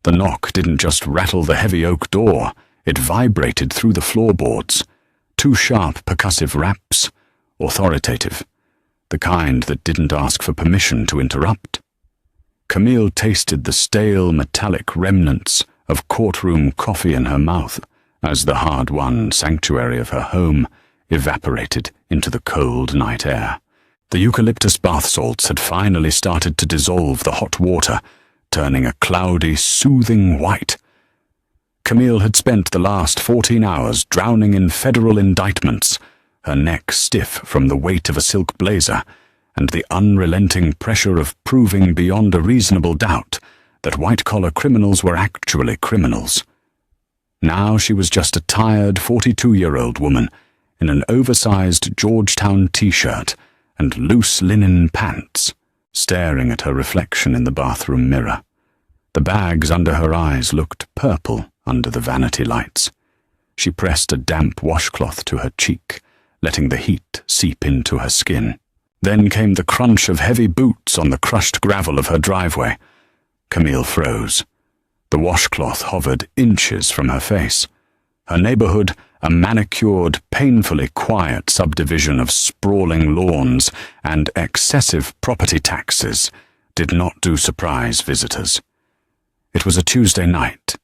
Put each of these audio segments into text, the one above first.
The knock didn't just rattle the heavy oak door, it vibrated through the floorboards. 2 sharp percussive raps, authoritative, the kind that didn't ask for permission to interrupt. Camille tasted the stale metallic remnants of courtroom coffee in her mouth as the hard-won sanctuary of her home evaporated into the cold night air. The eucalyptus bath salts had finally started to dissolve the hot water, turning a cloudy, soothing white. Camille had spent the last 14 hours drowning in federal indictments, her neck stiff from the weight of a silk blazer and the unrelenting pressure of proving beyond a reasonable doubt that white-collar criminals were actually criminals. Now she was just a tired 42-year-old woman in an oversized Georgetown t-shirt and loose linen pants, staring at her reflection in the bathroom mirror. The bags under her eyes looked purple under the vanity lights. She pressed a damp washcloth to her cheek, letting the heat seep into her skin. Then came the crunch of heavy boots on the crushed gravel of her driveway. Camille froze. The washcloth hovered inches from her face. Her neighborhood, a manicured, painfully quiet subdivision of sprawling lawns and excessive property taxes, did not do surprise visitors. It was a Tuesday night.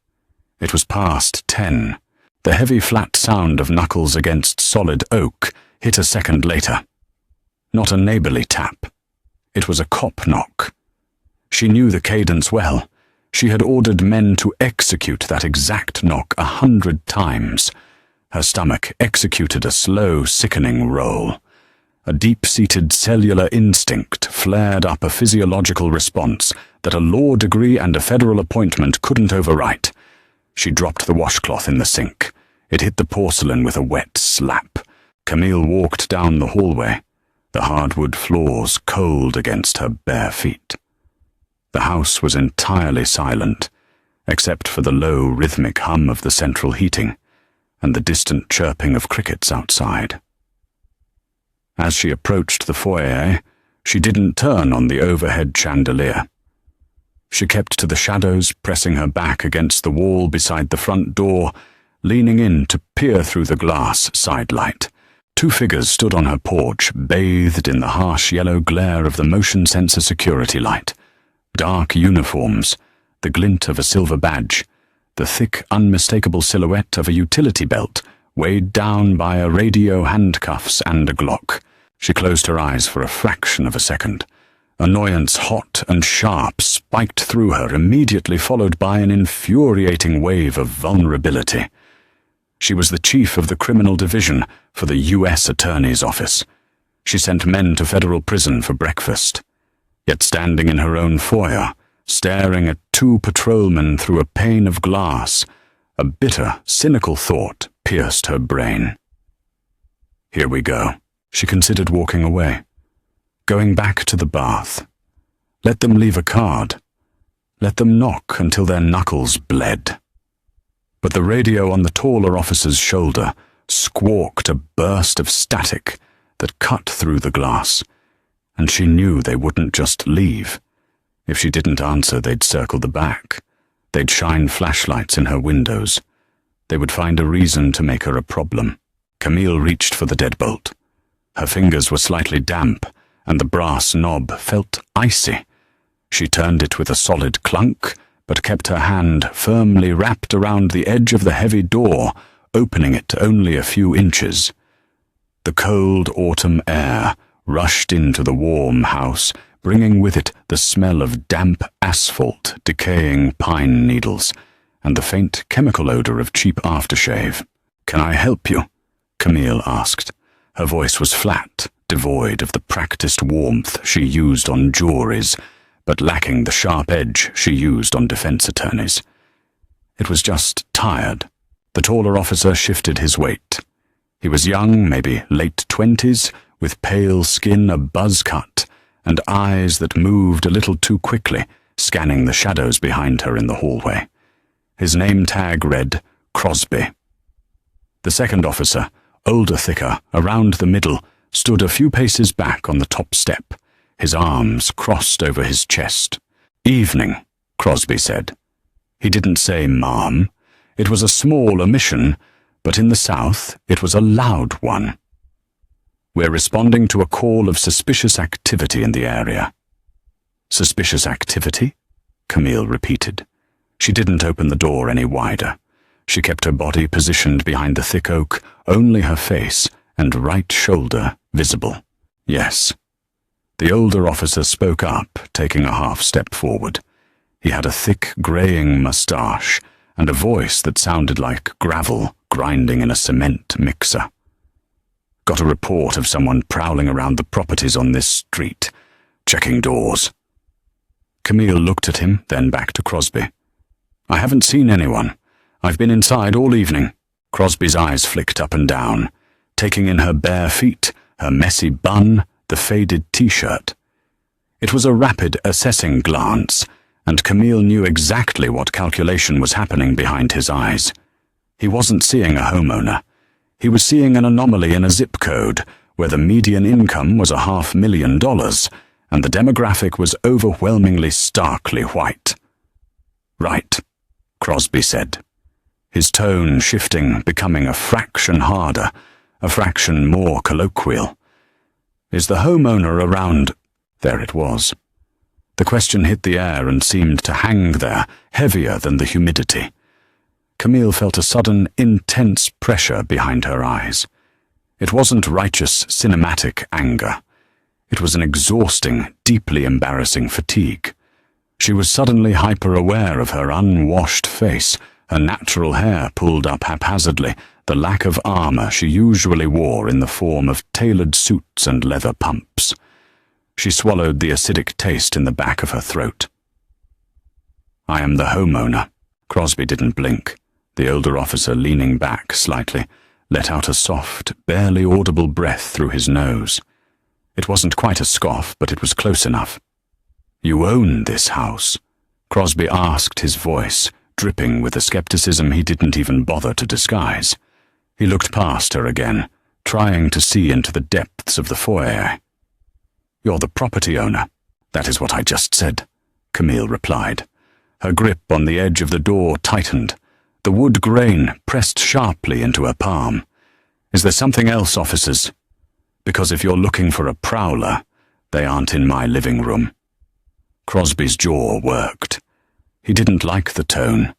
It was past 10. The heavy flat sound of knuckles against solid oak hit a second later. Not a neighborly tap. It was a cop knock. She knew the cadence well. She had ordered men to execute that exact knock 100 times. Her stomach executed a slow, sickening roll. A deep-seated cellular instinct flared up a physiological response that a law degree and a federal appointment couldn't overwrite. She dropped the washcloth in the sink. It hit the porcelain with a wet slap. Camille walked down the hallway, the hardwood floors cold against her bare feet. The house was entirely silent, except for the low, rhythmic hum of the central heating and the distant chirping of crickets outside. As she approached the foyer, she didn't turn on the overhead chandelier. She kept to the shadows, pressing her back against the wall beside the front door, leaning in to peer through the glass sidelight. 2 figures stood on her porch, bathed in the harsh yellow glare of the motion sensor security light. Dark uniforms, the glint of a silver badge, the thick, unmistakable silhouette of a utility belt, weighed down by a radio, handcuffs, and a Glock. She closed her eyes for a fraction of a second. Annoyance, hot and sharp, spiked through her, immediately followed by an infuriating wave of vulnerability. She was the chief of the criminal division for the U.S. Attorney's Office. She sent men to federal prison for breakfast. Yet standing in her own foyer, staring at 2 patrolmen through a pane of glass, a bitter, cynical thought pierced her brain. Here we go. She considered walking away, going back to the bath. Let them leave a card. Let them knock until their knuckles bled. But the radio on the taller officer's shoulder squawked a burst of static that cut through the glass, and she knew they wouldn't just leave. If she didn't answer, they'd circle the back. They'd shine flashlights in her windows. They would find a reason to make her a problem. Camille reached for the deadbolt. Her fingers were slightly damp, and the brass knob felt icy. She turned it with a solid clunk, but kept her hand firmly wrapped around the edge of the heavy door, opening it only a few inches. The cold autumn air rushed into the warm house, bringing with it the smell of damp asphalt, decaying pine needles, and the faint chemical odor of cheap aftershave. "Can I help you?" Camille asked. Her voice was flat, devoid of the practiced warmth she used on juries, but lacking the sharp edge she used on defense attorneys. It was just tired. The taller officer shifted his weight. He was young, maybe late 20s, with pale skin, a buzz cut, and eyes that moved a little too quickly, scanning the shadows behind her in the hallway. His name tag read Crosby. The second officer, older, thicker, around the middle, stood a few paces back on the top step, his arms crossed over his chest. "Evening," Crosby said. He didn't say ma'am. It was a small omission, but in the South it was a loud one. We're responding to a call of suspicious activity in the area. Suspicious activity? Camille repeated. She didn't open the door any wider. She kept her body positioned behind the thick oak, only her face and right shoulder visible. Yes. The older officer spoke up, taking a half step forward. He had a thick, greying moustache and a voice that sounded like gravel grinding in a cement mixer. Got a report of someone prowling around the properties on this street, checking doors. Camille looked at him, then back to Crosby. I haven't seen anyone. I've been inside all evening. Crosby's eyes flicked up and down, taking in her bare feet, her messy bun, the faded t-shirt. It was a rapid, assessing glance, and Camille knew exactly what calculation was happening behind his eyes. He wasn't seeing a homeowner. He was seeing an anomaly in a zip code where the median income was $500,000 and the demographic was overwhelmingly starkly white. Right, Crosby said, his tone shifting, becoming a fraction harder, a fraction more colloquial. Is the homeowner around? There it was. The question hit the air and seemed to hang there, heavier than the humidity. Camille felt a sudden, intense pressure behind her eyes. It wasn't righteous, cinematic anger. It was an exhausting, deeply embarrassing fatigue. She was suddenly hyper-aware of her unwashed face, her natural hair pulled up haphazardly, the lack of armor she usually wore in the form of tailored suits and leather pumps. She swallowed the acidic taste in the back of her throat. I am the homeowner. Crosby didn't blink. The older officer, leaning back slightly, let out a soft, barely audible breath through his nose. It wasn't quite a scoff, but it was close enough. You own this house? Crosby asked, his voice dripping with a skepticism he didn't even bother to disguise. He looked past her again, trying to see into the depths of the foyer. You're the property owner. That is what I just said, Camille replied. Her grip on the edge of the door tightened. The wood grain pressed sharply into her palm. Is there something else, officers? Because if you're looking for a prowler, they aren't in my living room. Crosby's jaw worked. He didn't like the tone.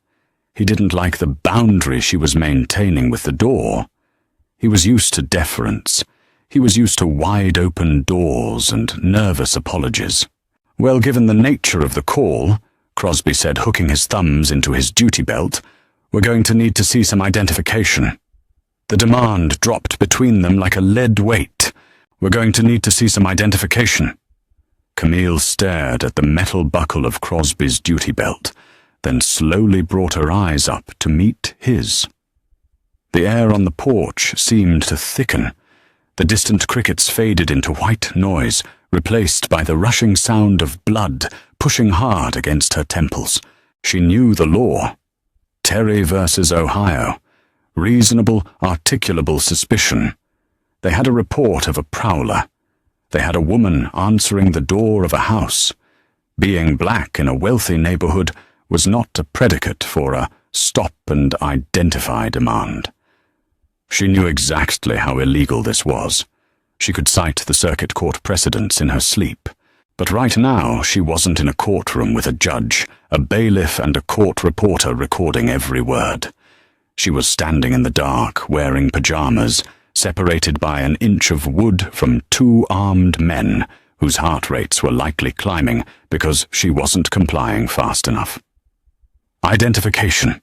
He didn't like the boundary she was maintaining with the door. He was used to deference. He was used to wide-open doors and nervous apologies. Well, given the nature of the call, Crosby said, hooking his thumbs into his duty belt, we're going to need to see some identification. The demand dropped between them like a lead weight. We're going to need to see some identification. Camille stared at the metal buckle of Crosby's duty belt, then slowly brought her eyes up to meet his. The air on the porch seemed to thicken. The distant crickets faded into white noise, replaced by the rushing sound of blood pushing hard against her temples. She knew the law. Terry versus Ohio. Reasonable, articulable suspicion. They had a report of a prowler. They had a woman answering the door of a house. Being black in a wealthy neighborhood was not a predicate for a stop and identify demand. She knew exactly how illegal this was. She could cite the circuit court precedents in her sleep. But right now she wasn't in a courtroom with a judge, a bailiff and a court reporter recording every word. She was standing in the dark, wearing pajamas, separated by an inch of wood from two armed men whose heart rates were likely climbing because she wasn't complying fast enough. Identification,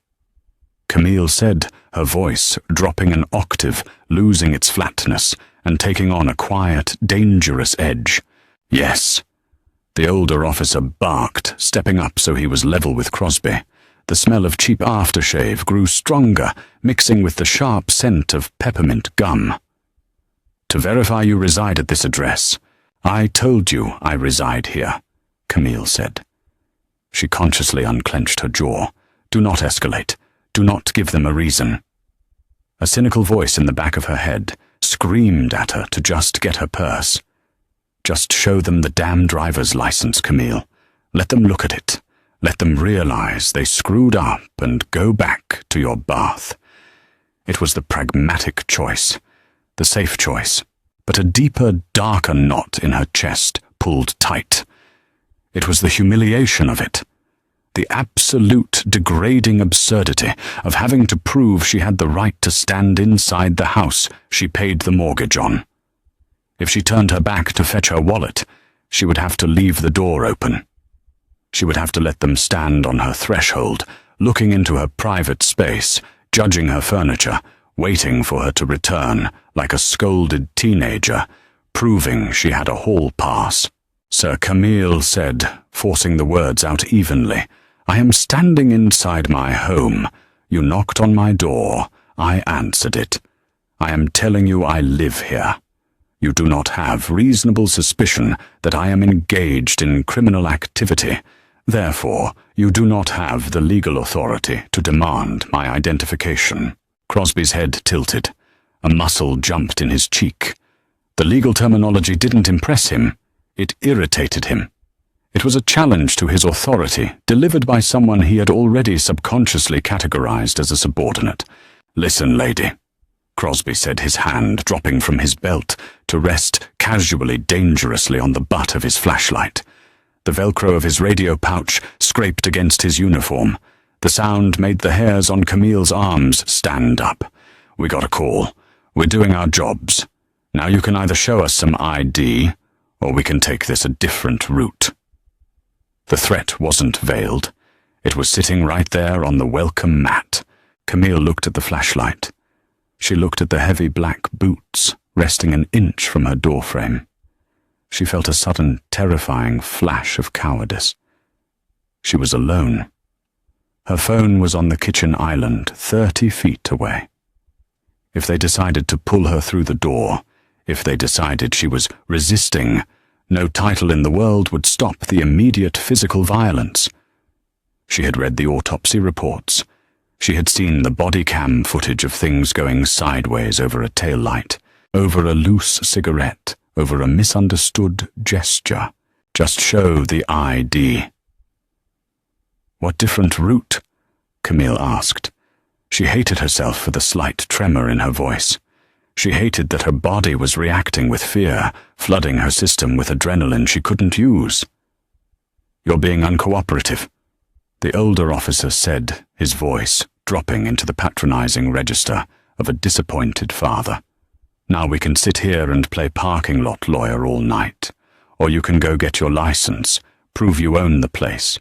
Camille said, her voice dropping an octave, losing its flatness, and taking on a quiet, dangerous edge. Yes. The older officer barked, stepping up so he was level with Crosby. The smell of cheap aftershave grew stronger, mixing with the sharp scent of peppermint gum. To verify you reside at this address, I told you I reside here, Camille said. She consciously unclenched her jaw. Do not escalate. Do not give them a reason. A cynical voice in the back of her head screamed at her to just get her purse. Just show them the damn driver's license, Camille. Let them look at it. Let them realize they screwed up and go back to your bath. It was the pragmatic choice, the safe choice, but a deeper, darker knot in her chest pulled tight. It was the humiliation of it, the absolute degrading absurdity of having to prove she had the right to stand inside the house she paid the mortgage on. If she turned her back to fetch her wallet, she would have to leave the door open. She would have to let them stand on her threshold, looking into her private space, judging her furniture, waiting for her to return, like a scolded teenager, proving she had a hall pass. Sir Camille said, forcing the words out evenly, "I am standing inside my home. You knocked on my door. I answered it. I am telling you I live here. You do not have reasonable suspicion that I am engaged in criminal activity. Therefore, you do not have the legal authority to demand my identification." Crosby's head tilted. A muscle jumped in his cheek. The legal terminology didn't impress him. It irritated him. It was a challenge to his authority, delivered by someone he had already subconsciously categorized as a subordinate. "Listen, lady," Crosby said, his hand dropping from his belt to rest casually, dangerously on the butt of his flashlight. The Velcro of his radio pouch scraped against his uniform. The sound made the hairs on Camille's arms stand up. "We got a call. We're doing our jobs. Now you can either show us some ID, or we can take this a different route." The threat wasn't veiled. It was sitting right there on the welcome mat. Camille looked at the flashlight. She looked at the heavy black boots resting an inch from her doorframe. She felt a sudden, terrifying flash of cowardice. She was alone. Her phone was on the kitchen island, 30 feet away. If they decided to pull her through the door, if they decided she was resisting, no title in the world would stop the immediate physical violence. She had read the autopsy reports. She had seen the body cam footage of things going sideways over a tail light, over a loose cigarette, over a misunderstood gesture. Just show the ID. "What different route?" Camille asked. She hated herself for the slight tremor in her voice. She hated that her body was reacting with fear, flooding her system with adrenaline she couldn't use. "You're being uncooperative," the older officer said, his voice dropping into the patronizing register of a disappointed father. "Now we can sit here and play parking lot lawyer all night, or you can go get your license, prove you own the place,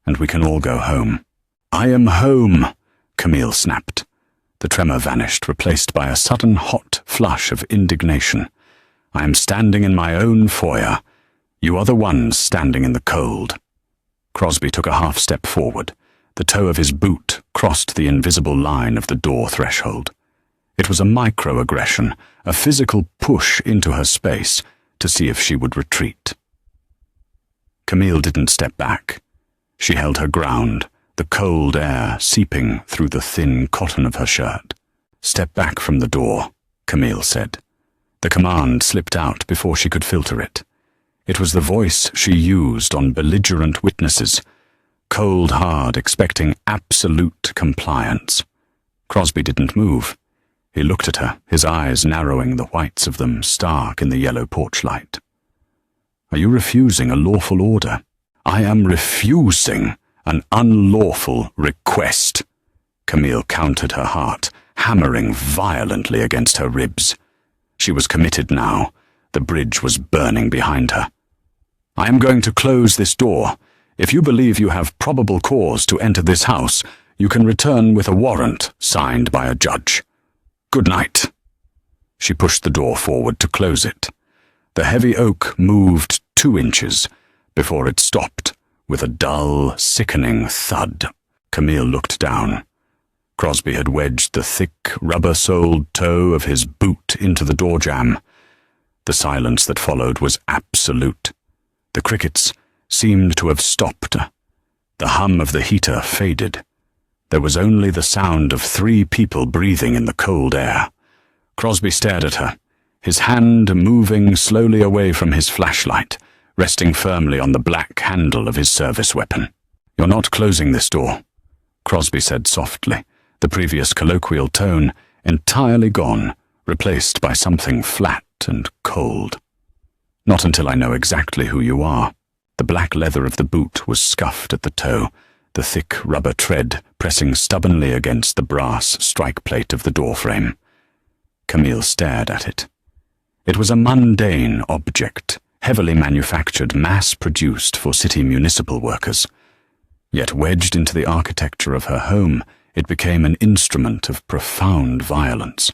and we can all go home." "I am home," Camille snapped. The tremor vanished, replaced by a sudden hot flush of indignation. "I am standing in my own foyer. You are the ones standing in the cold." Crosby took a half step forward. The toe of his boot crossed the invisible line of the door threshold. It was a microaggression, a physical push into her space to see if she would retreat. Camille didn't step back. She held her ground, the cold air seeping through the thin cotton of her shirt. "Step back from the door," Camille said. The command slipped out before she could filter it. It was the voice she used on belligerent witnesses, cold hard, expecting absolute compliance. Crosby didn't move. He looked at her, his eyes narrowing, the whites of them stark in the yellow porch light. "Are you refusing a lawful order?" "I am refusing an unlawful request," Camille countered her heart, hammering violently against her ribs. She was committed now. The bridge was burning behind her. "I am going to close this door. If you believe you have probable cause to enter this house, you can return with a warrant signed by a judge. Good night." She pushed the door forward to close it. The heavy oak moved 2 inches before it stopped with a dull, sickening thud. Camille looked down. Crosby had wedged the thick, rubber-soled toe of his boot into the door jamb. The silence that followed was absolute. The crickets seemed to have stopped. The hum of the heater faded. There was only the sound of 3 people breathing in the cold air. Crosby stared at her, his hand moving slowly away from his flashlight, resting firmly on the black handle of his service weapon. "You're not closing this door," Crosby said softly, the previous colloquial tone entirely gone, replaced by something flat and cold. "Not until I know exactly who you are." The black leather of the boot was scuffed at the toe, the thick rubber tread pressing stubbornly against the brass strike plate of the doorframe. Camille stared at it. It was a mundane object, heavily manufactured, mass-produced for city municipal workers. Yet wedged into the architecture of her home, it became an instrument of profound violence.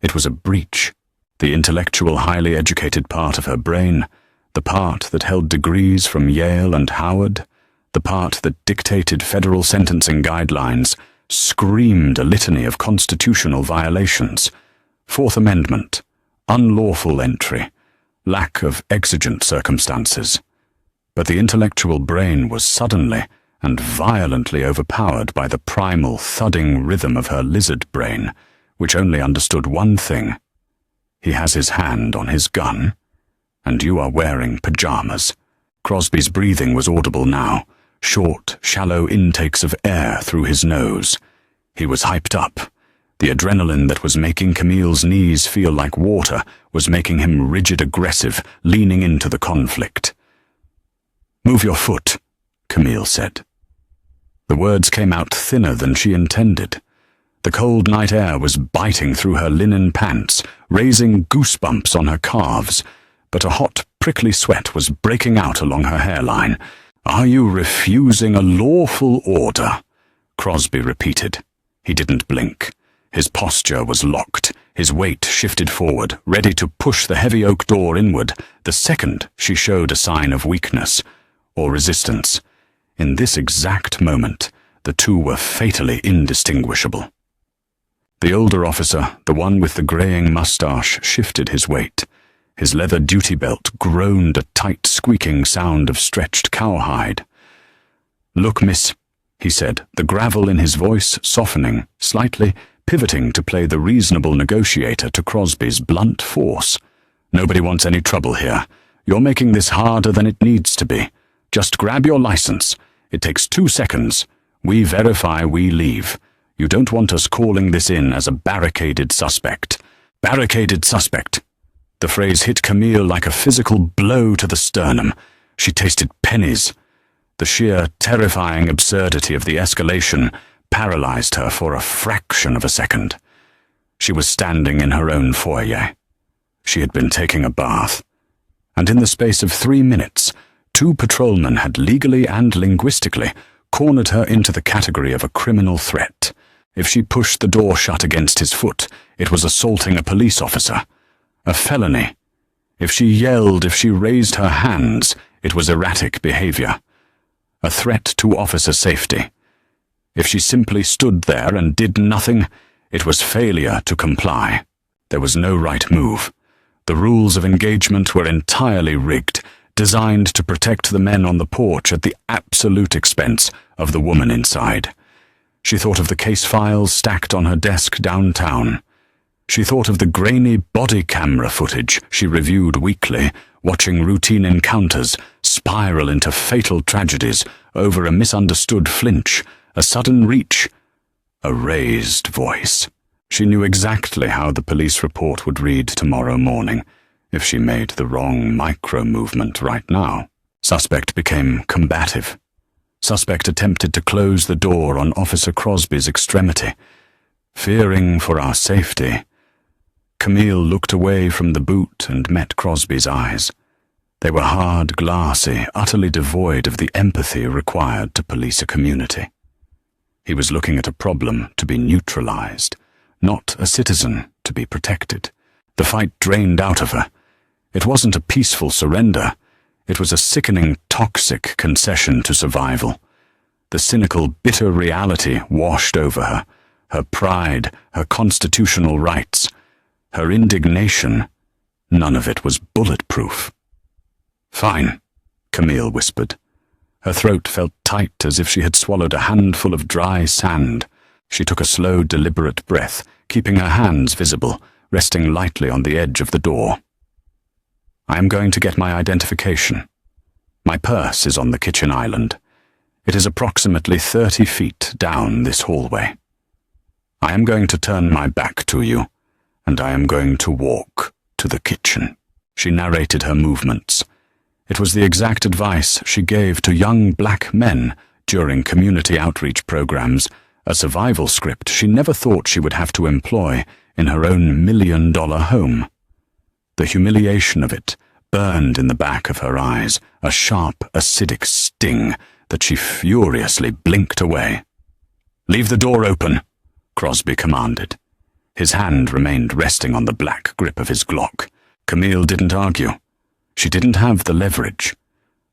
It was a breach, the intellectual, highly educated part of her brain, the part that held degrees from Yale and Howard, the part that dictated federal sentencing guidelines, screamed a litany of constitutional violations: Fourth Amendment, unlawful entry, lack of exigent circumstances. But the intellectual brain was suddenly and violently overpowered by the primal, thudding rhythm of her lizard brain, which only understood one thing: he has his hand on his gun, and you are wearing pajamas. Crosby's breathing was audible now, short, shallow intakes of air through his nose. He was hyped up. The adrenaline that was making Camille's knees feel like water was making him rigid aggressive, leaning into the conflict. "Move your foot," Camille said. The words came out thinner than she intended. The cold night air was biting through her linen pants, raising goosebumps on her calves, but a hot, prickly sweat was breaking out along her hairline. "Are you refusing a lawful order?" Crosby repeated. He didn't blink. His posture was locked, his weight shifted forward, ready to push the heavy oak door inward the second she showed a sign of weakness or resistance. In this exact moment, the two were fatally indistinguishable. The older officer, the one with the greying mustache, shifted his weight. His leather duty belt groaned a tight, squeaking sound of stretched cowhide. "Look, miss," he said, the gravel in his voice softening, slightly pivoting to play the reasonable negotiator to Crosby's blunt force. "Nobody wants any trouble here. You're making this harder than it needs to be. Just grab your license. It takes 2 seconds. We verify, we leave. You don't want us calling this in as a barricaded suspect." Barricaded suspect. The phrase hit Camille like a physical blow to the sternum. She tasted pennies. The sheer, terrifying absurdity of the escalation paralyzed her for a fraction of a second. She was standing in her own foyer. She had been taking a bath. And in the space of 3 minutes, 2 patrolmen had legally and linguistically cornered her into the category of a criminal threat. If she pushed the door shut against his foot, it was assaulting a police officer. A felony. If she yelled, if she raised her hands, it was erratic behavior. A threat to officer safety. If she simply stood there and did nothing, it was failure to comply. There was no right move. The rules of engagement were entirely rigged, designed to protect the men on the porch at the absolute expense of the woman inside. She thought of the case files stacked on her desk downtown. She thought of the grainy body camera footage she reviewed weekly, watching routine encounters spiral into fatal tragedies over a misunderstood flinch, a sudden reach, a raised voice. She knew exactly how the police report would read tomorrow morning if she made the wrong micro-movement right now. Suspect became combative. Suspect attempted to close the door on Officer Crosby's extremity. Fearing for our safety, Camille looked away from the boot and met Crosby's eyes. They were hard, glassy, utterly devoid of the empathy required to police a community. He was looking at a problem to be neutralized, not a citizen to be protected. The fight drained out of her. It wasn't a peaceful surrender. It was a sickening, toxic concession to survival. The cynical, bitter reality washed over her. Her pride, her constitutional rights, her indignation. None of it was bulletproof. "Fine," Camille whispered. Her throat felt tight as if she had swallowed a handful of dry sand. She took a slow, deliberate breath, keeping her hands visible, resting lightly on the edge of the door. "I am going to get my identification. My purse is on the kitchen island. It is approximately 30 feet down this hallway. I am going to turn my back to you, and I am going to walk to the kitchen." She narrated her movements. It was the exact advice she gave to young black men during community outreach programs, a survival script she never thought she would have to employ in her own $1 million home. The humiliation of it burned in the back of her eyes, a sharp, acidic sting that she furiously blinked away. "Leave the door open," Crosby commanded. His hand remained resting on the black grip of his Glock. Camille didn't argue. She didn't have the leverage.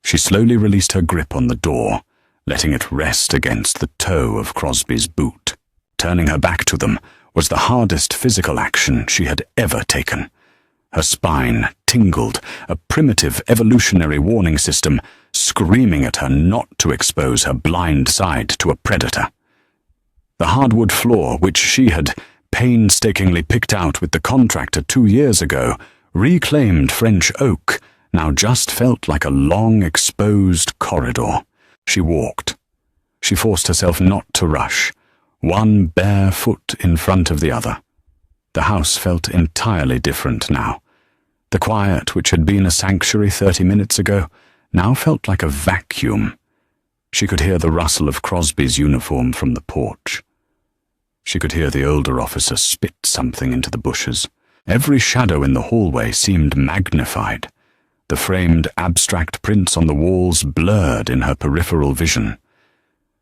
She slowly released her grip on the door, letting it rest against the toe of Crosby's boot. Turning her back to them was the hardest physical action she had ever taken. Her spine tingled, a primitive evolutionary warning system screaming at her not to expose her blind side to a predator. The hardwood floor, which she had painstakingly picked out with the contractor 2 years ago, reclaimed French oak, now just felt like a long, exposed corridor. She walked. She forced herself not to rush, one bare foot in front of the other. The house felt entirely different now. The quiet, which had been a sanctuary 30 minutes ago, now felt like a vacuum. She could hear the rustle of Crosby's uniform from the porch. She could hear the older officer spit something into the bushes. Every shadow in the hallway seemed magnified. The framed abstract prints on the walls blurred in her peripheral vision.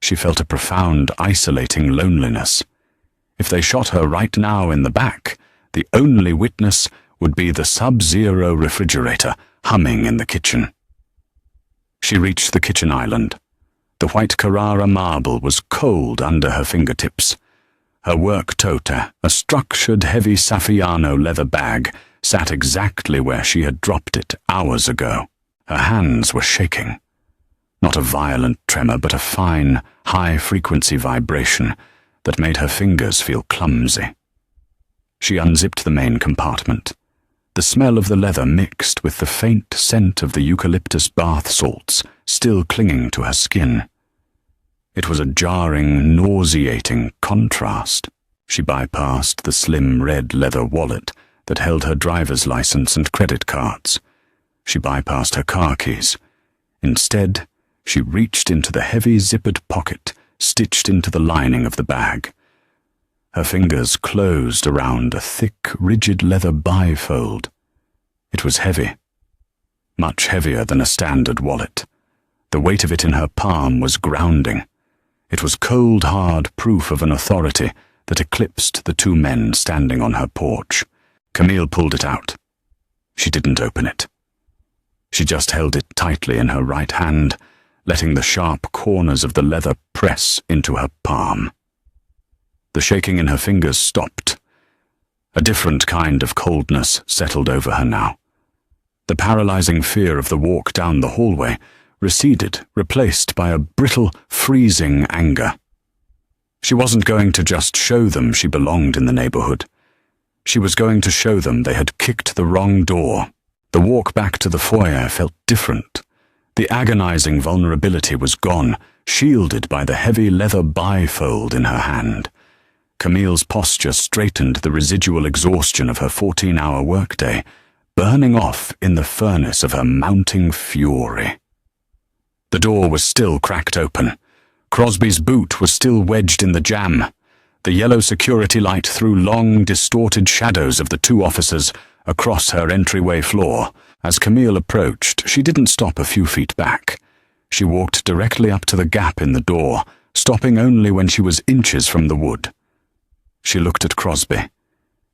She felt a profound, isolating loneliness. If they shot her right now in the back, the only witness would be the sub-zero refrigerator humming in the kitchen. She reached the kitchen island. The white Carrara marble was cold under her fingertips. Her work tote, a structured heavy Saffiano leather bag, sat exactly where she had dropped it hours ago. Her hands were shaking. Not a violent tremor, but a fine, high-frequency vibration that made her fingers feel clumsy. She unzipped the main compartment. The smell of the leather mixed with the faint scent of the eucalyptus bath salts still clinging to her skin. It was a jarring, nauseating contrast. She bypassed the slim red leather wallet that held her driver's license and credit cards. She bypassed her car keys. Instead, she reached into the heavy zippered pocket stitched into the lining of the bag. Her fingers closed around a thick, rigid leather bifold. It was heavy, much heavier than a standard wallet. The weight of it in her palm was grounding. It was cold, hard proof of an authority that eclipsed the 2 men standing on her porch. Camille pulled it out. She didn't open it. She just held it tightly in her right hand, letting the sharp corners of the leather press into her palm. The shaking in her fingers stopped. A different kind of coldness settled over her now. The paralyzing fear of the walk down the hallway receded, replaced by a brittle, freezing anger. She wasn't going to just show them she belonged in the neighborhood. She was going to show them they had kicked the wrong door. The walk back to the foyer felt different. The agonizing vulnerability was gone, shielded by the heavy leather bifold in her hand. Camille's posture straightened the residual exhaustion of her 14-hour workday, burning off in the furnace of her mounting fury. The door was still cracked open. Crosby's boot was still wedged in the jamb. The yellow security light threw long, distorted shadows of the 2 officers across her entryway floor. As Camille approached, she didn't stop a few feet back. She walked directly up to the gap in the door, stopping only when she was inches from the wood. She looked at Crosby.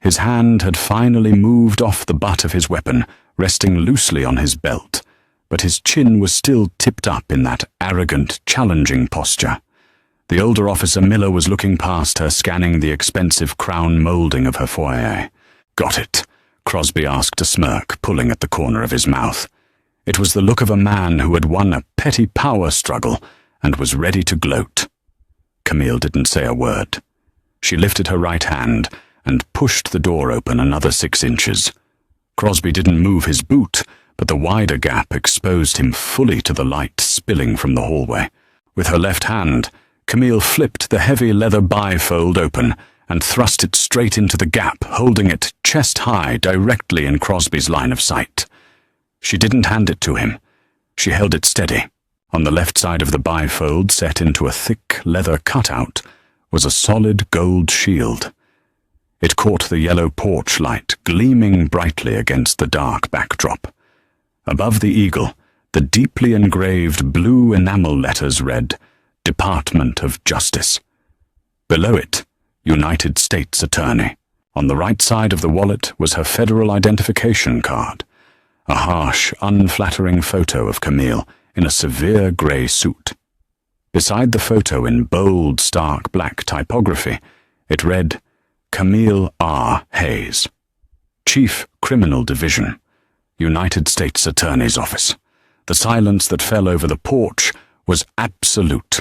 His hand had finally moved off the butt of his weapon, resting loosely on his belt, but his chin was still tipped up in that arrogant, challenging posture. The older officer Miller was looking past her, scanning the expensive crown molding of her foyer. "Got it?" Crosby asked, a smirk pulling at the corner of his mouth. It was the look of a man who had won a petty power struggle and was ready to gloat. Camille didn't say a word. She lifted her right hand and pushed the door open another 6 inches. Crosby didn't move his boot, but the wider gap exposed him fully to the light spilling from the hallway. With her left hand, Camille flipped the heavy leather bifold open and thrust it straight into the gap, holding it chest high directly in Crosby's line of sight. She didn't hand it to him. She held it steady. On the left side of the bifold, set into a thick leather cutout, was a solid gold shield. It caught the yellow porch light, gleaming brightly against the dark backdrop. Above the eagle, the deeply engraved blue enamel letters read, Department of Justice. Below it, United States Attorney. On the right side of the wallet was her federal identification card, a harsh, unflattering photo of Camille in a severe grey suit. Beside the photo in bold, stark black typography, it read, Camille R. Hayes, Chief Criminal Division, United States Attorney's Office. The silence that fell over the porch was absolute.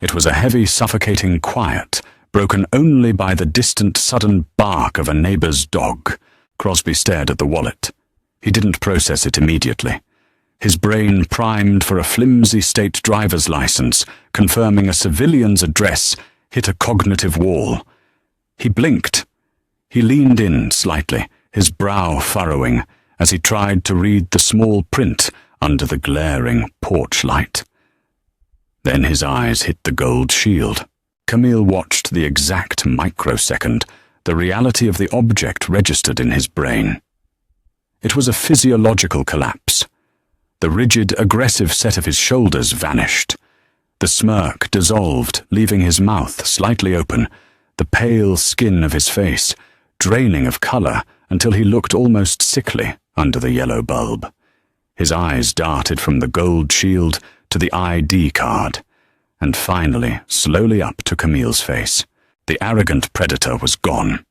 It was a heavy, suffocating quiet, broken only by the distant, sudden bark of a neighbor's dog. Crosby stared at the wallet. He didn't process it immediately. His brain primed for a flimsy state driver's license, confirming a civilian's address, hit a cognitive wall. He blinked. He leaned in slightly, his brow furrowing, as he tried to read the small print under the glaring porch light. Then his eyes hit the gold shield. Camille watched the exact microsecond the reality of the object registered in his brain. It was a physiological collapse. The rigid, aggressive set of his shoulders vanished. The smirk dissolved, leaving his mouth slightly open, the pale skin of his face draining of color until he looked almost sickly under the yellow bulb. His eyes darted from the gold shield to the ID card, and finally, slowly up to Camille's face. The arrogant predator was gone.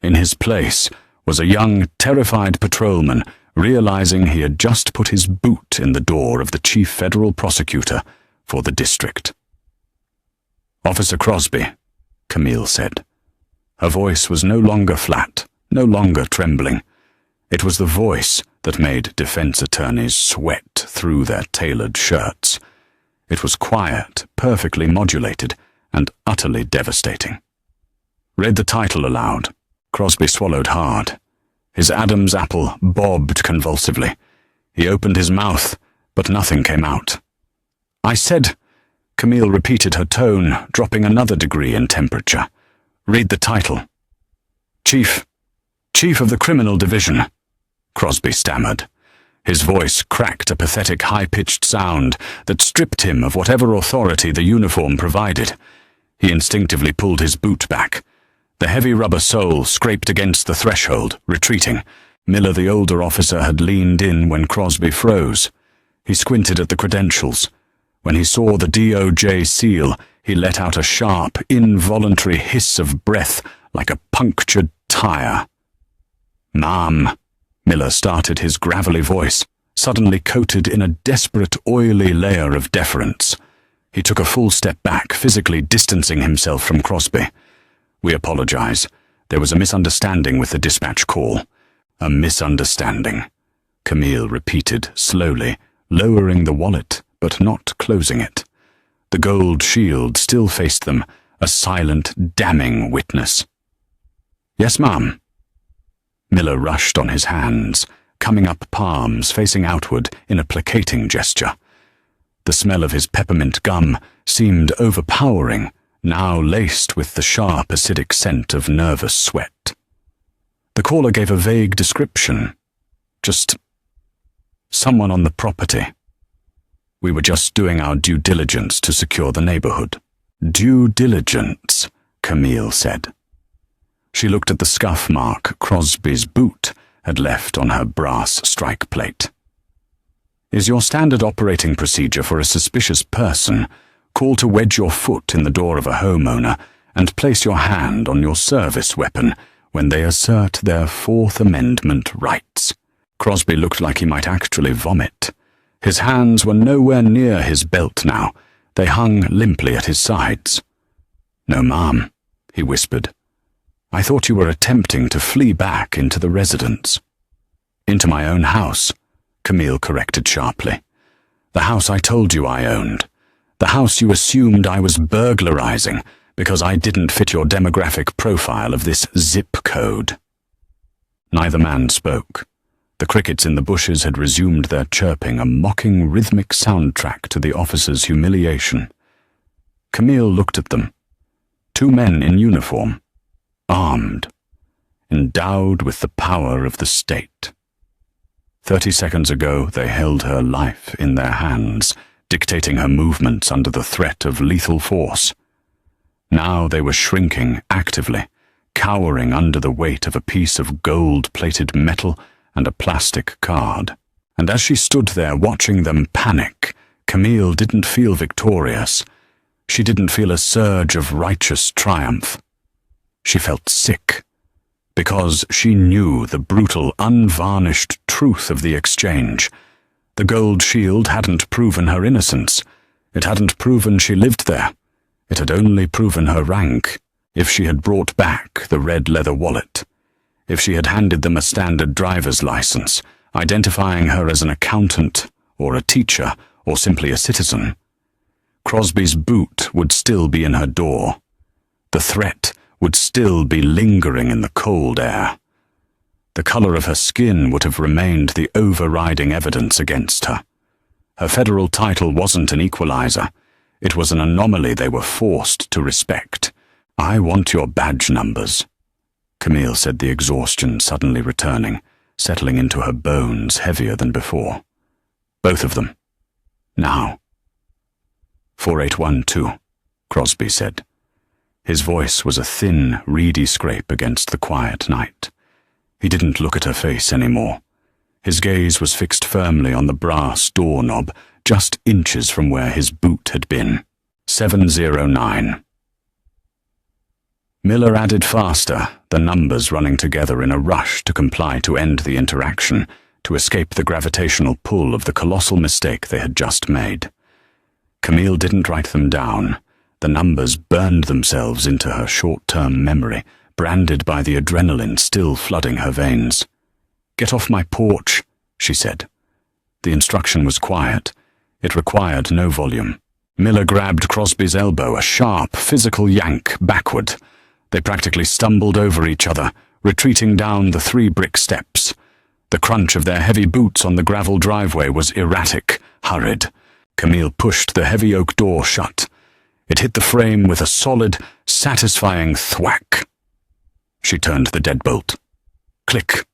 In his place was a young, terrified patrolman, realizing he had just put his boot in the door of the chief federal prosecutor for the district. "Officer Crosby," Camille said. Her voice was no longer flat, no longer trembling. It was the voice that made defense attorneys sweat through their tailored shirts. It was quiet, perfectly modulated, and utterly devastating. Read the title aloud. Crosby swallowed hard. His Adam's apple bobbed convulsively. He opened his mouth, but nothing came out. "I said," Camille repeated her tone, dropping another degree in temperature. "Read the title." Chief of the Criminal Division," Crosby stammered. His voice cracked a pathetic high-pitched sound that stripped him of whatever authority the uniform provided. He instinctively pulled his boot back. The heavy rubber sole scraped against the threshold, retreating. Miller, the older officer, had leaned in when Crosby froze. He squinted at the credentials. When he saw the DOJ seal, he let out a sharp, involuntary hiss of breath like a punctured tire. "Ma'am," Miller started, his gravelly voice suddenly coated in a desperate, oily layer of deference. He took a full step back, physically distancing himself from Crosby. "We apologize. There was a misunderstanding with the dispatch call." "A misunderstanding," Camille repeated slowly, lowering the wallet, but not closing it. The gold shield still faced them, a silent, damning witness. "Yes, ma'am." Miller rushed on his hands, coming up palms facing outward in a placating gesture. The smell of his peppermint gum seemed overpowering, now laced with the sharp acidic scent of nervous sweat. The caller gave a vague description. Just someone on the property. "We were just doing our due diligence to secure the neighborhood." "Due diligence," Camille said. She looked at the scuff mark Crosby's boot had left on her brass strike plate. "Is your standard operating procedure for a suspicious person call to wedge your foot in the door of a homeowner and place your hand on your service weapon when they assert their Fourth Amendment rights?" Crosby looked like he might actually vomit. His hands were nowhere near his belt now. They hung limply at his sides. "No, ma'am," he whispered. "I thought you were attempting to flee back into the residence." "Into my own house," Camille corrected sharply. "The house I told you I owned. The house you assumed I was burglarizing because I didn't fit your demographic profile of this zip code." Neither man spoke. The crickets in the bushes had resumed their chirping, a mocking rhythmic soundtrack to the officer's humiliation. Camille looked at them. Two men in uniform, armed, endowed with the power of the state. 30 seconds ago, they held her life in their hands, dictating her movements under the threat of lethal force. Now they were shrinking actively, cowering under the weight of a piece of gold-plated metal and a plastic card. And as she stood there watching them panic, Camille didn't feel victorious. She didn't feel a surge of righteous triumph. She felt sick, because she knew the brutal, unvarnished truth of the exchange. The gold shield hadn't proven her innocence. It hadn't proven she lived there. It had only proven her rank. If she had brought back the red leather wallet, if she had handed them a standard driver's license, identifying her as an accountant or a teacher or simply a citizen, Crosby's boot would still be in her door. The threat would still be lingering in the cold air. The color of her skin would have remained the overriding evidence against her. Her federal title wasn't an equalizer. It was an anomaly they were forced to respect. "I want your badge numbers," Camille said, the exhaustion suddenly returning, settling into her bones heavier than before. "Both of them. Now." 4812, Crosby said. His voice was a thin, reedy scrape against the quiet night. He didn't look at her face anymore. His gaze was fixed firmly on the brass doorknob, just inches from where his boot had been. 709. Miller added faster, the numbers running together in a rush to comply to end the interaction, to escape the gravitational pull of the colossal mistake they had just made. Camille didn't write them down. The numbers burned themselves into her short-term memory, branded by the adrenaline still flooding her veins. "Get off my porch," she said. The instruction was quiet. It required no volume. Miller grabbed Crosby's elbow, a sharp, physical yank backward. They practically stumbled over each other, retreating down the 3 brick steps. The crunch of their heavy boots on the gravel driveway was erratic, hurried. Camille pushed the heavy oak door shut. It hit the frame with a solid, satisfying thwack. She turned the deadbolt. Click.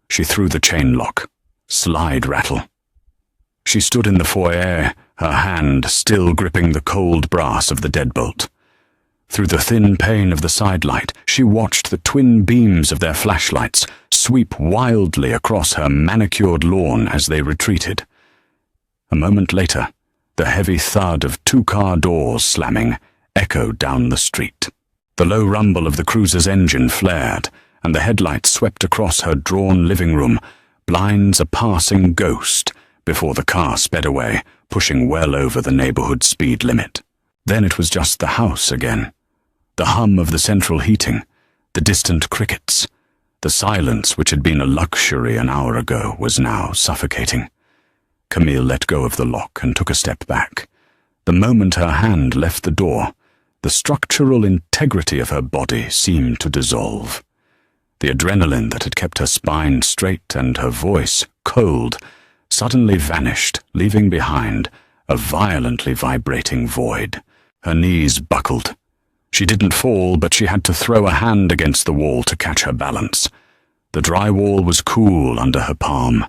She threw the chain lock. Slide rattle. She stood in the foyer, her hand still gripping the cold brass of the deadbolt. Through the thin pane of the sidelight, she watched the twin beams of their flashlights sweep wildly across her manicured lawn as they retreated. A moment later, the heavy thud of 2-car doors slamming echoed down the street. The low rumble of the cruiser's engine flared, and the headlights swept across her drawn living room, blinds a passing ghost, before the car sped away, pushing well over the neighborhood speed limit. Then it was just the house again. The hum of the central heating, the distant crickets. The silence, which had been a luxury an hour ago, was now suffocating. Camille let go of the lock and took a step back. The moment her hand left the door, the structural integrity of her body seemed to dissolve. The adrenaline that had kept her spine straight and her voice cold suddenly vanished, leaving behind a violently vibrating void. Her knees buckled. She didn't fall, but she had to throw a hand against the wall to catch her balance. The drywall was cool under her palm.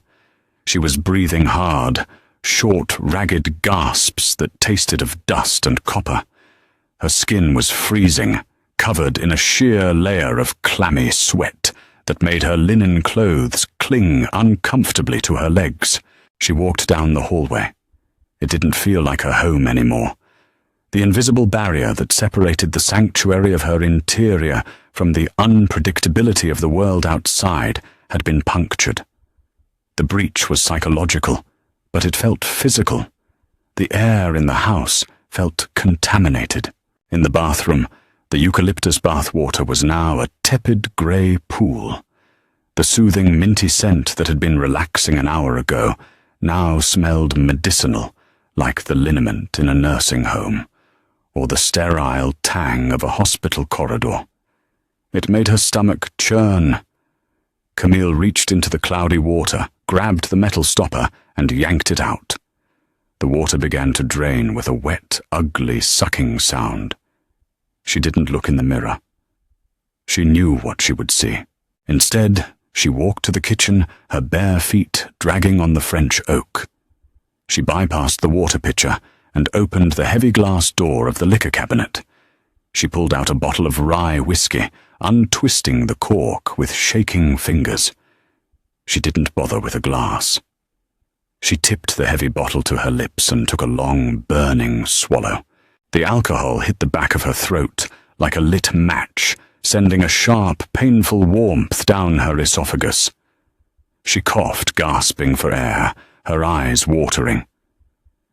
She was breathing hard, short, ragged gasps that tasted of dust and copper. Her skin was freezing, covered in a sheer layer of clammy sweat that made her linen clothes cling uncomfortably to her legs. She walked down the hallway. It didn't feel like her home anymore. The invisible barrier that separated the sanctuary of her interior from the unpredictability of the world outside had been punctured. The breach was psychological, but it felt physical. The air in the house felt contaminated. In the bathroom, the eucalyptus bath water was now a tepid grey pool. The soothing minty scent that had been relaxing an hour ago now smelled medicinal, like the liniment in a nursing home, or the sterile tang of a hospital corridor. It made her stomach churn. Camille reached into the cloudy water, grabbed the metal stopper, and yanked it out. The water began to drain with a wet, ugly, sucking sound. She didn't look in the mirror. She knew what she would see. Instead, she walked to the kitchen, her bare feet dragging on the French oak. She bypassed the water pitcher and opened the heavy glass door of the liquor cabinet. She pulled out a bottle of rye whiskey, untwisting the cork with shaking fingers. She didn't bother with a glass. She tipped the heavy bottle to her lips and took a long, burning swallow. The alcohol hit the back of her throat like a lit match, sending a sharp, painful warmth down her esophagus. She coughed, gasping for air, her eyes watering.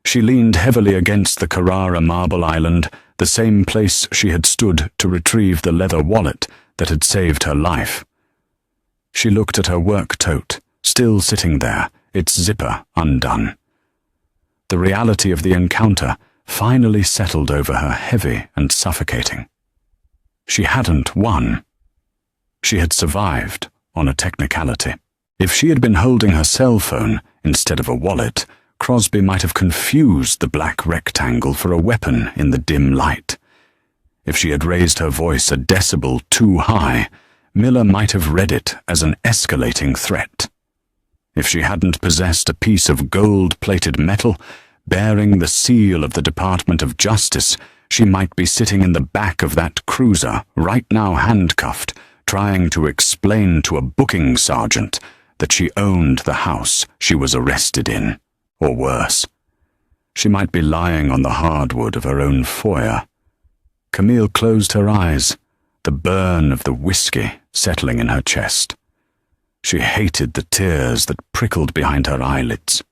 She leaned heavily against the Carrara marble island, the same place she had stood to retrieve the leather wallet that had saved her life. She looked at her work tote, still sitting there, its zipper undone. The reality of the encounter finally settled over her, heavy and suffocating. She hadn't won. She had survived on a technicality. If she had been holding her cell phone instead of a wallet, Crosby might have confused the black rectangle for a weapon in the dim light. If she had raised her voice a decibel too high, Miller might have read it as an escalating threat. If she hadn't possessed a piece of gold-plated metal bearing the seal of the Department of Justice, she might be sitting in the back of that cruiser, right now handcuffed, trying to explain to a booking sergeant that she owned the house she was arrested in, or worse. She might be lying on the hardwood of her own foyer. Camille closed her eyes, the burn of the whiskey settling in her chest. She hated the tears that prickled behind her eyelids.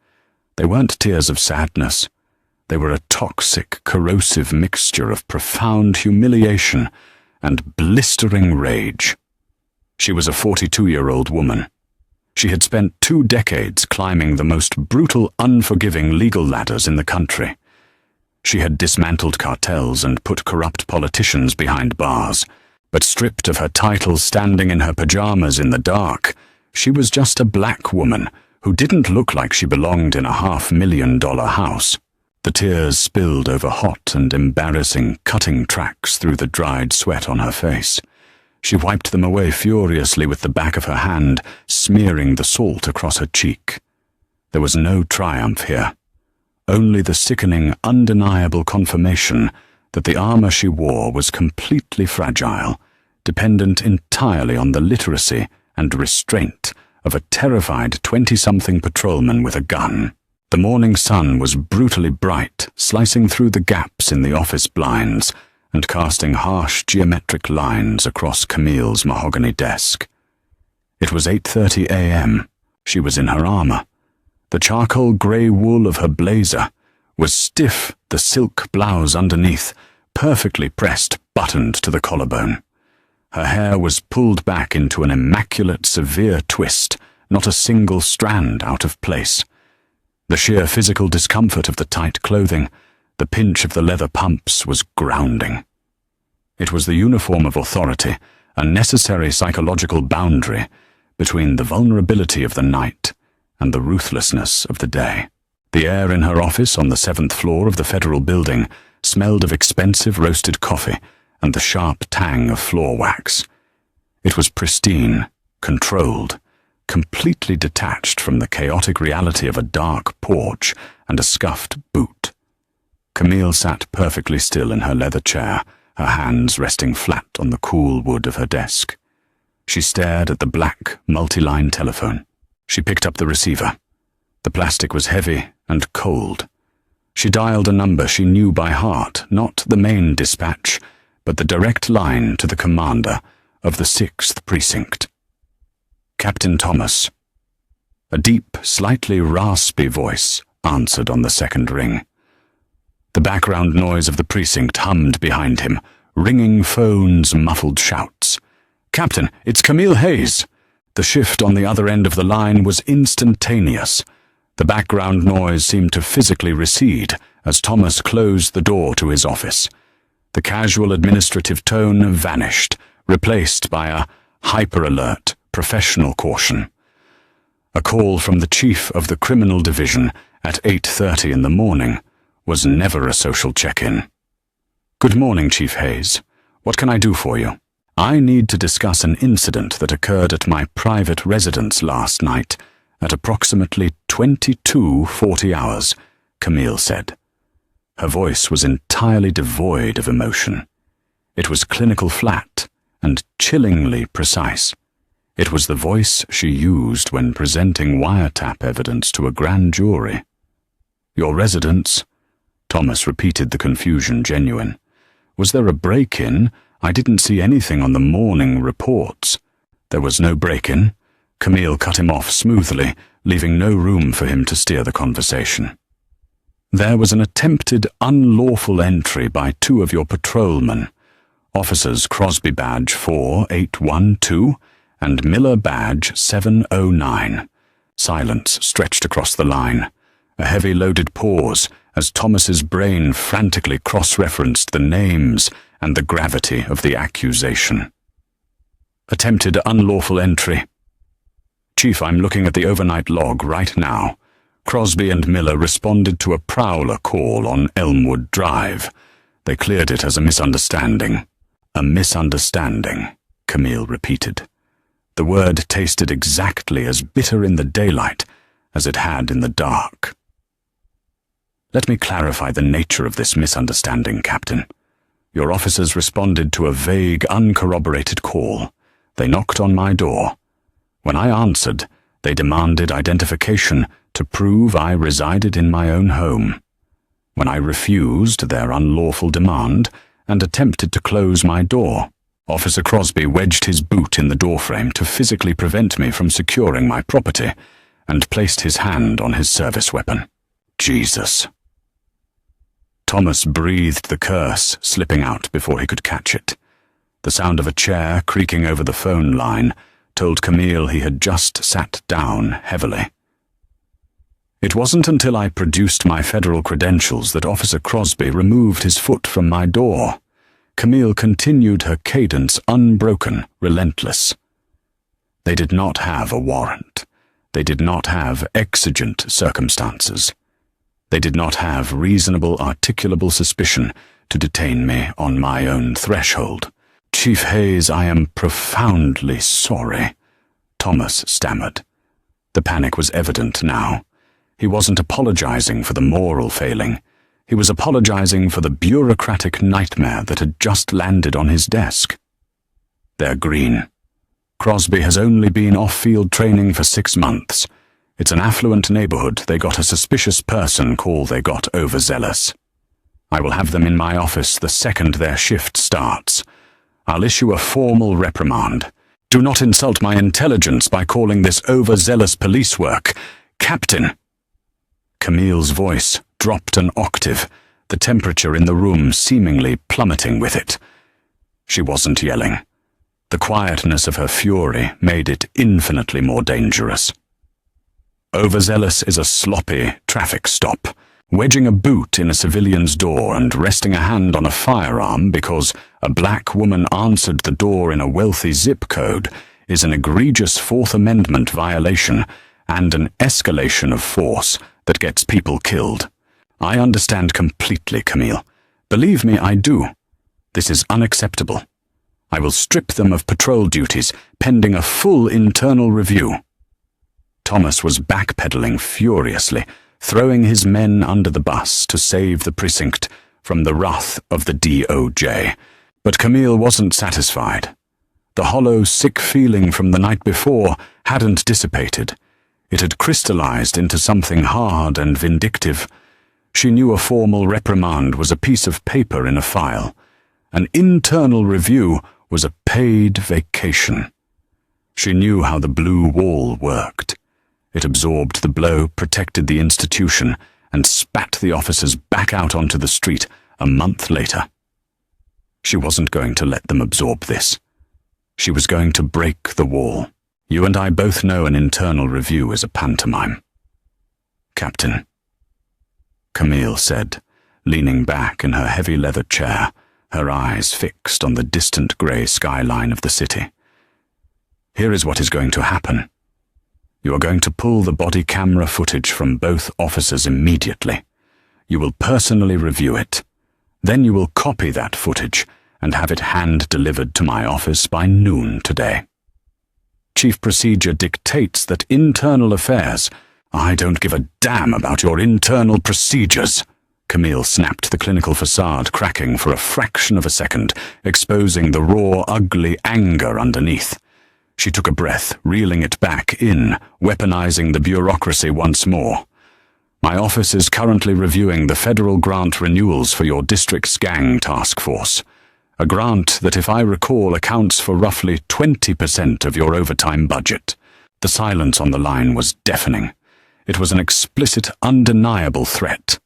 They weren't tears of sadness. They were a toxic, corrosive mixture of profound humiliation and blistering rage. She was a 42-year-old woman. She had spent 2 decades climbing the most brutal, unforgiving legal ladders in the country. She had dismantled cartels and put corrupt politicians behind bars, but stripped of her title, standing in her pajamas in the dark, she was just a black woman who didn't look like she belonged in a $500,000 house. The tears spilled over hot and embarrassing, cutting tracks through the dried sweat on her face. She wiped them away furiously with the back of her hand, smearing the salt across her cheek. There was no triumph here. Only the sickening, undeniable confirmation that the armor she wore was completely fragile, dependent entirely on the literacy and restraint of a terrified 20-something patrolman with a gun. The morning sun was brutally bright, slicing through the gaps in the office blinds and casting harsh geometric lines across Camille's mahogany desk. It was 8:30 a.m. She was in her armor. The charcoal grey wool of her blazer was stiff, the silk blouse underneath, perfectly pressed, buttoned to the collarbone. Her hair was pulled back into an immaculate, severe twist, not a single strand out of place. The sheer physical discomfort of the tight clothing, the pinch of the leather pumps, was grounding. It was the uniform of authority, a necessary psychological boundary between the vulnerability of the night and the ruthlessness of the day. The air in her office on the 7th floor of the federal building smelled of expensive roasted coffee and the sharp tang of floor wax. It was pristine, controlled, completely detached from the chaotic reality of a dark porch and a scuffed boot. Camille sat perfectly still in her leather chair, her hands resting flat on the cool wood of her desk. She stared at the black, multi-line telephone. She picked up the receiver. The plastic was heavy and cold. She dialed a number she knew by heart, not the main dispatch, but the direct line to the commander of the 6th Precinct. Captain Thomas. A deep, slightly raspy voice answered on the second ring. The background noise of the precinct hummed behind him, ringing phones, muffled shouts. "Captain, it's Camille Hayes." The shift on the other end of the line was instantaneous. The background noise seemed to physically recede as Thomas closed the door to his office. The casual administrative tone vanished, replaced by a hyper-alert, professional caution. A call from the chief of the criminal division at 8:30 in the morning was never a social check-in. "Good morning, Chief Hayes. What can I do for you?" "I need to discuss an incident that occurred at my private residence last night at approximately 22:40 hours, Camille said. Her voice was entirely devoid of emotion. It was clinical flat and chillingly precise. It was the voice she used when presenting wiretap evidence to a grand jury. "Your residence?" Thomas repeated, the confusion genuine. "Was there a break-in? I didn't see anything on the morning reports." "There was no break-in." Camille cut him off smoothly, leaving no room for him to steer the conversation. "There was an attempted unlawful entry by 2 of your patrolmen, Officers Crosby badge 4812 and Miller badge 709. Silence stretched across the line. A heavy loaded pause as Thomas's brain frantically cross-referenced the names and the gravity of the accusation. "Attempted unlawful entry. Chief, I'm looking at the overnight log right now. Crosby and Miller responded to a prowler call on Elmwood Drive. They cleared it as a misunderstanding." "A misunderstanding," Camille repeated. The word tasted exactly as bitter in the daylight as it had in the dark. "Let me clarify the nature of this misunderstanding, Captain. Your officers responded to a vague, uncorroborated call. They knocked on my door. When I answered, they demanded identification to prove I resided in my own home. When I refused their unlawful demand and attempted to close my door, Officer Crosby wedged his boot in the doorframe to physically prevent me from securing my property and placed his hand on his service weapon. Jesus." Thomas breathed the curse slipping out before he could catch it. The sound of a chair creaking over the phone line told Camille he had just sat down heavily. "It wasn't until I produced my federal credentials that Officer Crosby removed his foot from my door." Camille continued, her cadence unbroken, relentless. "They did not have a warrant. They did not have exigent circumstances. They did not have reasonable, articulable suspicion to detain me on my own threshold. Chief Hayes, I am profoundly sorry," Thomas stammered. The panic was evident now. He wasn't apologizing for the moral failing. He was apologizing for the bureaucratic nightmare that had just landed on his desk. "They're green. Crosby has only been off-field training for 6 months. It's an affluent neighborhood. They got a suspicious person call they got overzealous. I will have them in my office the second their shift starts. I'll issue a formal reprimand. Do not insult my intelligence by calling this overzealous police work. Captain." Camille's voice dropped an octave, the temperature in the room seemingly plummeting with it. She wasn't yelling. The quietness of her fury made it infinitely more dangerous. "Overzealous is a sloppy traffic stop. Wedging a boot in a civilian's door and resting a hand on a firearm because a black woman answered the door in a wealthy zip code is an egregious Fourth Amendment violation and an escalation of force that gets people killed. I understand completely, Camille. Believe me, I do. This is unacceptable. I will strip them of patrol duties pending a full internal review." Thomas was backpedaling furiously, throwing his men under the bus to save the precinct from the wrath of the DOJ. But Camille wasn't satisfied. The hollow, sick feeling from the night before hadn't dissipated. It had crystallized into something hard and vindictive. She knew a formal reprimand was a piece of paper in a file. An internal review was a paid vacation. She knew how the blue wall worked. It absorbed the blow, protected the institution, and spat the officers back out onto the street a month later. She wasn't going to let them absorb this. She was going to break the wall. You and I both know an internal review is a pantomime. Captain," Camille said, leaning back in her heavy leather chair, her eyes fixed on the distant grey skyline of the city. "Here is what is going to happen. You are going to pull the body camera footage from both officers immediately. You will personally review it. Then you will copy that footage and have it hand-delivered to my office by noon today. Chief Procedure dictates that internal affairs—" "I don't give a damn about your internal procedures," Camille snapped, the clinical facade cracking for a fraction of a second, exposing the raw, ugly anger underneath. She took a breath, reeling it back in, weaponizing the bureaucracy once more. "My office is currently reviewing the federal grant renewals for your district's gang task force. A grant that, if I recall, accounts for roughly 20% of your overtime budget." The silence on the line was deafening. It was an explicit, undeniable threat.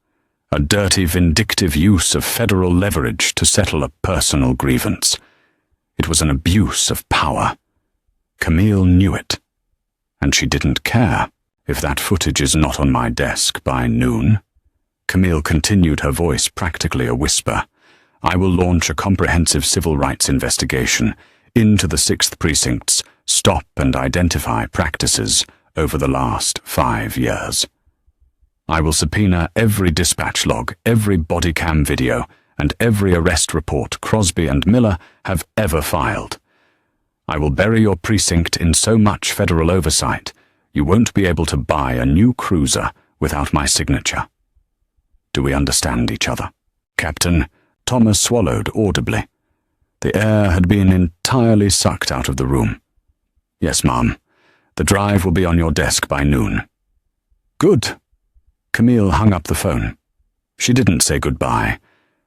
A dirty, vindictive use of federal leverage to settle a personal grievance. It was an abuse of power. Camille knew it. And she didn't care. "If that footage is not on my desk by noon," Camille continued, her voice practically a whisper, "I will launch a comprehensive civil rights investigation into the 6th Precinct's stop and identify practices over the last 5 years. I will subpoena every dispatch log, every body cam video, and every arrest report Crosby and Miller have ever filed. I will bury your precinct in so much federal oversight, you won't be able to buy a new cruiser without my signature. Do we understand each other?" "Captain," Thomas swallowed audibly. The air had been entirely sucked out of the room. "Yes, ma'am. The drive will be on your desk by noon." "Good." Camille hung up the phone. She didn't say goodbye.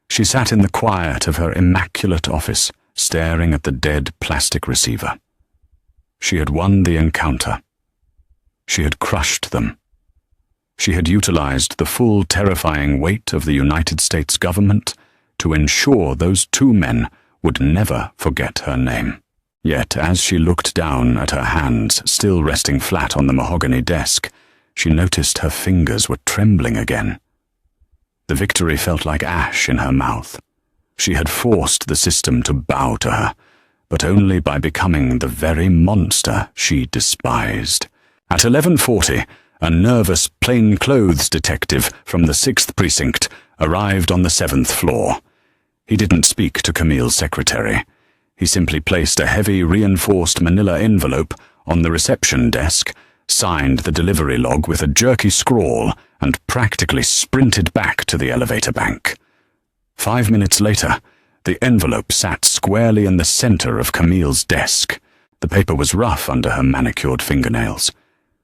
She sat in the quiet of her immaculate office, staring at the dead plastic receiver. She had won the encounter. She had crushed them. She had utilized the full terrifying weight of the United States government to ensure those 2 men would never forget her name. Yet, as she looked down at her hands still resting flat on the mahogany desk, she noticed her fingers were trembling again. The victory felt like ash in her mouth. She had forced the system to bow to her, but only by becoming the very monster she despised. At 11:40, a nervous plainclothes detective from the 6th Precinct arrived on the 7th floor. He didn't speak to Camille's secretary. He simply placed a heavy, reinforced manila envelope on the reception desk, signed the delivery log with a jerky scrawl, and practically sprinted back to the elevator bank. 5 minutes later, the envelope sat squarely in the center of Camille's desk. The paper was rough under her manicured fingernails.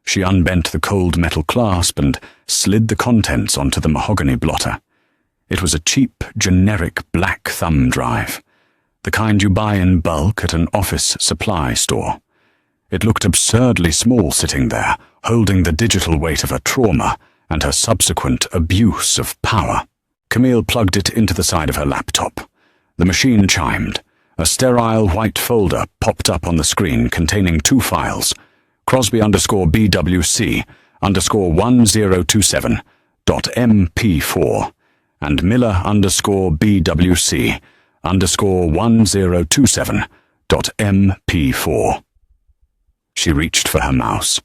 She unbent the cold metal clasp and slid the contents onto the mahogany blotter. It was a cheap, generic black thumb drive, the kind you buy in bulk at an office supply store. It looked absurdly small sitting there, holding the digital weight of her trauma and her subsequent abuse of power. Camille plugged it into the side of her laptop. The machine chimed. A sterile white folder popped up on the screen containing 2 files, Crosby_BWC_1027.mp4 and Miller_BWC_1027.mp4. She reached for her mouse.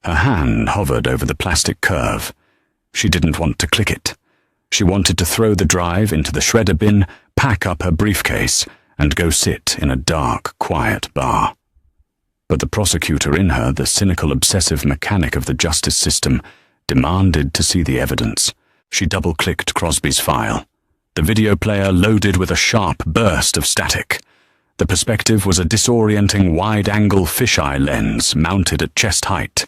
Her hand hovered over the plastic curve. She didn't want to click it. She wanted to throw the drive into the shredder bin, pack up her briefcase, and go sit in a dark, quiet bar. But the prosecutor in her, the cynical, obsessive mechanic of the justice system, demanded to see the evidence. She double-clicked Crosby's file. The video player loaded with a sharp burst of static. The perspective was a disorienting wide-angle fisheye lens mounted at chest height.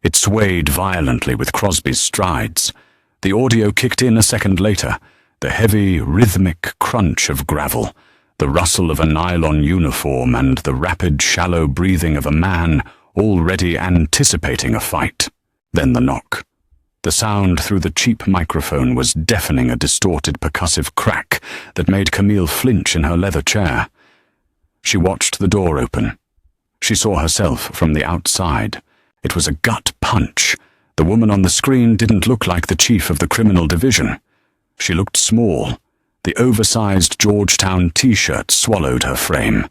It swayed violently with Crosby's strides. The audio kicked in a second later, the heavy, rhythmic crunch of gravel, the rustle of a nylon uniform, and the rapid, shallow breathing of a man already anticipating a fight. Then the knock. The sound through the cheap microphone was deafening, a distorted, percussive crack that made Camille flinch in her leather chair. She watched the door open. She saw herself from the outside. It was a gut punch, The woman on the screen didn't look like the chief of the criminal division. She looked small. The oversized Georgetown t-shirt swallowed her frame.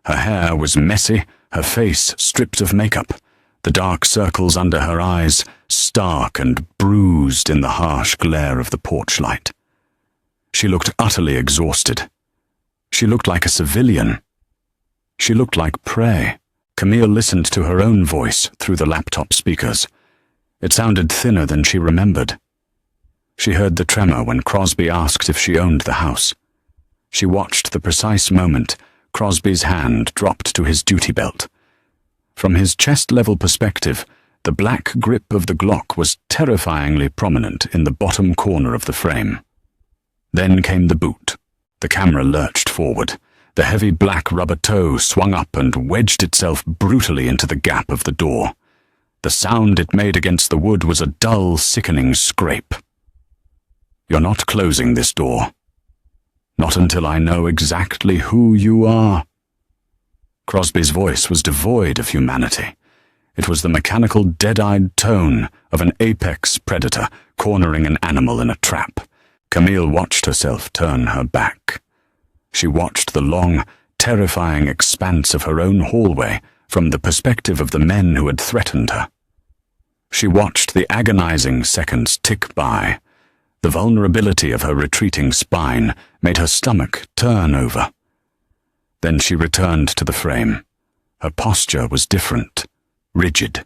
Her hair was messy, her face stripped of makeup, the dark circles under her eyes stark and bruised in the harsh glare of the porch light. She looked utterly exhausted. She looked like a civilian. She looked like prey. Camille listened to her own voice through the laptop speakers. It sounded thinner than she remembered. She heard the tremor when Crosby asked if she owned the house. She watched the precise moment Crosby's hand dropped to his duty belt. From his chest-level perspective, the black grip of the Glock was terrifyingly prominent in the bottom corner of the frame. Then came the boot. The camera lurched forward. The heavy black rubber toe swung up and wedged itself brutally into the gap of the door. The sound it made against the wood was a dull, sickening scrape. "You're not closing this door. Not until I know exactly who you are." Crosby's voice was devoid of humanity. It was the mechanical, dead-eyed tone of an apex predator cornering an animal in a trap. Camille watched herself turn her back. She watched the long, terrifying expanse of her own hallway from the perspective of the men who had threatened her. She watched the agonizing seconds tick by. The vulnerability of her retreating spine made her stomach turn over. Then she returned to the frame. Her posture was different, rigid.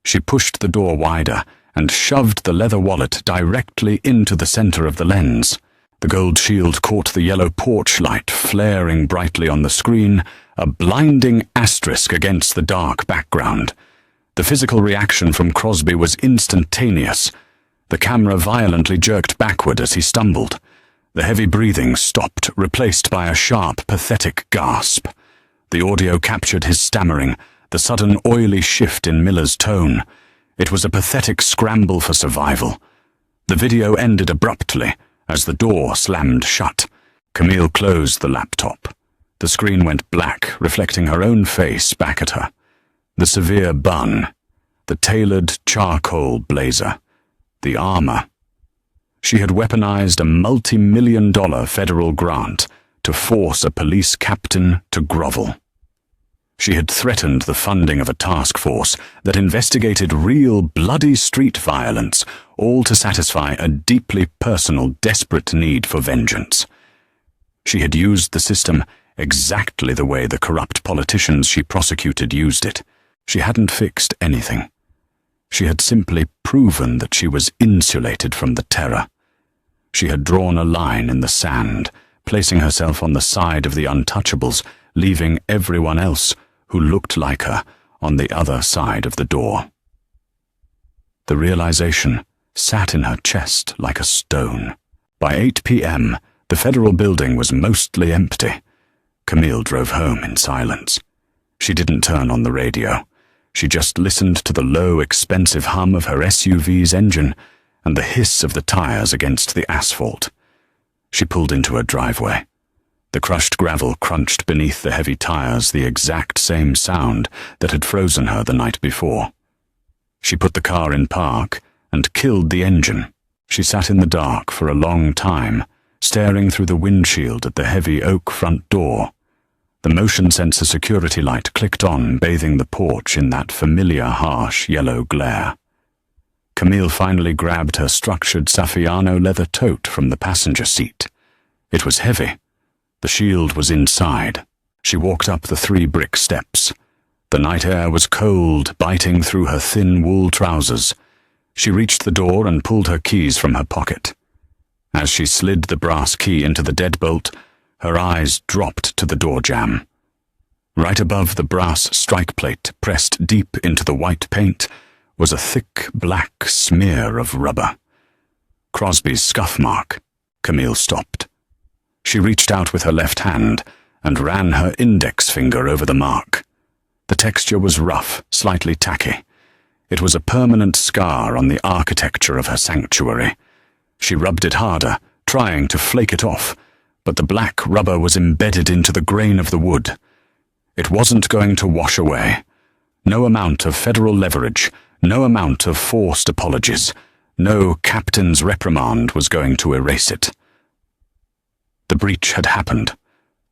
She pushed the door wider and shoved the leather wallet directly into the center of the lens. The gold shield caught the yellow porch light flaring brightly on the screen, a blinding asterisk against the dark background. The physical reaction from Crosby was instantaneous. The camera violently jerked backward as he stumbled. The heavy breathing stopped, replaced by a sharp, pathetic gasp. The audio captured his stammering, the sudden oily shift in Miller's tone. It was a pathetic scramble for survival. The video ended abruptly as the door slammed shut. Camille closed the laptop. The screen went black, reflecting her own face back at her. The severe bun, the tailored charcoal blazer, the armor. She had weaponized a multi-million-dollar federal grant to force a police captain to grovel. She had threatened the funding of a task force that investigated real bloody street violence, all to satisfy a deeply personal, desperate need for vengeance. She had used the system exactly the way the corrupt politicians she prosecuted used it. She hadn't fixed anything. She had simply proven that she was insulated from the terror. She had drawn a line in the sand, placing herself on the side of the untouchables, leaving everyone else who looked like her on the other side of the door. The realization sat in her chest like a stone. By 8 p.m., the federal building was mostly empty. Camille drove home in silence. She didn't turn on the radio. She just listened to the low, expensive hum of her SUV's engine and the hiss of the tires against the asphalt. She pulled into her driveway. The crushed gravel crunched beneath the heavy tires, the exact same sound that had frozen her the night before. She put the car in park and killed the engine. She sat in the dark for a long time, staring through the windshield at the heavy oak front door. The motion sensor security light clicked on, bathing the porch in that familiar, harsh yellow glare. Camille finally grabbed her structured Saffiano leather tote from the passenger seat. It was heavy. The shield was inside. She walked up the 3 brick steps. The night air was cold, biting through her thin wool trousers. She reached the door and pulled her keys from her pocket. As she slid the brass key into the deadbolt, her eyes dropped to the door jamb. Right above the brass strike plate, pressed deep into the white paint, was a thick black smear of rubber. Crosby's scuff mark. Camille stopped. She reached out with her left hand and ran her index finger over the mark. The texture was rough, slightly tacky. It was a permanent scar on the architecture of her sanctuary. She rubbed it harder, trying to flake it off, but the black rubber was embedded into the grain of the wood. It wasn't going to wash away. No amount of federal leverage, No amount of forced apologies, no captain's reprimand was going to erase it. The breach had happened.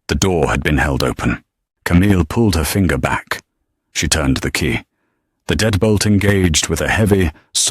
The door had been held open. Camille pulled her finger back. She turned the key. The deadbolt engaged with a heavy, solid